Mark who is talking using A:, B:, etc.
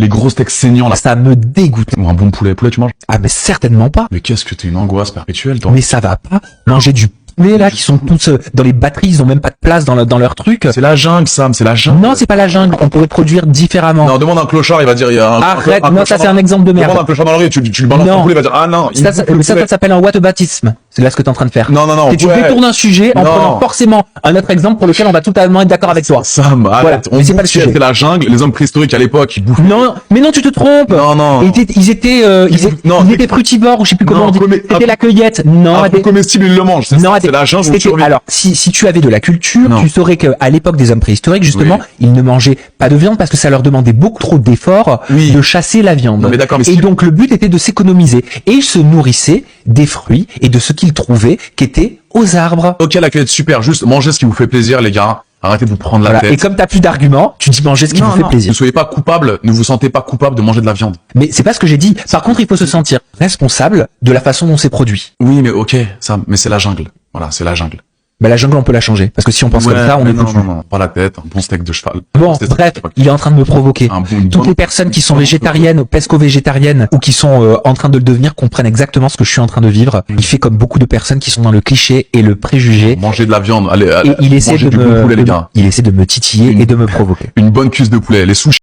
A: Les gros steaks saignants là.
B: Ça me dégoûte.
A: Ou un bon poulet. Poulet, tu manges?
B: Ah, mais certainement pas.
A: Mais qu'est-ce que t'es une angoisse perpétuelle, toi?
B: Mais ça va pas. Manger du poulet, là, qui sont tous dans les batteries, ils ont même pas de place dans leur truc.
A: C'est la jungle, Sam, c'est la jungle.
B: Non, c'est pas la jungle. On pourrait produire différemment.
A: Non, demande un clochard, il va dire, il y a un...
B: Arrête, non, ça
A: clochard
B: c'est un exemple de merde.
A: Demande un clochard dans la rue, tu le balances ton poulet, il va dire, ah non,
B: Ça, ça s'appelle un whataboutisme. C'est là ce que t'es en train de faire.
A: Non, non, non.
B: Et tu détournes un sujet en prenant forcément un autre exemple pour lequel on va totalement être d'accord avec toi.
A: Sam, arrête.
B: Voilà.
A: On
B: Mais c'est
A: bouffe
B: pas le sujet.
A: c'était la jungle, les hommes préhistoriques à l'époque, ils bouffaient.
B: Non, mais non, tu te trompes.
A: Non, non.
B: Ils étaient frutivores, ou je sais plus comment on dit. C'était la cueillette. Non,
A: Un peu comestible, ils le mangent. C'est la jungle.
B: alors, si tu avais de la culture,
A: Non.
B: tu saurais qu'à l'époque des hommes préhistoriques, justement,
A: Oui.
B: ils ne mangeaient pas de viande parce que ça leur demandait beaucoup trop d'efforts
A: Oui.
B: de chasser la viande.
A: Non, mais d'accord, mais
B: et
A: si-
B: donc, le but était de s'économiser. Et ils se nourrissaient des fruits et de ce qu'ils trouvaient qui était aux arbres.
A: Ok, la cueillette, super, juste mangez ce qui vous fait plaisir, les gars. Arrêtez de vous prendre la
B: Voilà.
A: tête.
B: Et comme t'as plus d'arguments, tu dis manger ce qui vous fait plaisir.
A: Ne soyez pas coupable, ne vous sentez pas coupable de manger de la viande.
B: Mais c'est pas ce que j'ai dit. Par contre, il faut se sentir responsable de la façon dont c'est produit.
A: Oui, mais ok, ça, mais c'est la jungle. Voilà, c'est la jungle.
B: Bah, la jungle, on peut la changer. Parce que si on pense comme ça, on
A: mais
B: est
A: non,
B: foutu.
A: non, non, pas la tête, un bon steak de cheval.
B: Bon,
A: Steak
B: bref,
A: de cheval.
B: il est en train de me provoquer.
A: Une
B: Toutes
A: bonne-
B: les personnes qui sont végétariennes ou pesco-végétariennes ou qui sont en train de le devenir comprennent exactement ce que je suis en train de vivre. Il fait comme beaucoup de personnes qui sont dans le cliché et le préjugé.
A: Manger de la viande, allez,
B: Et il essaie
A: mangez
B: de
A: du bon poulet, les gars.
B: il essaie de me titiller et de me provoquer.
A: Une bonne cuisse de poulet, les sushis.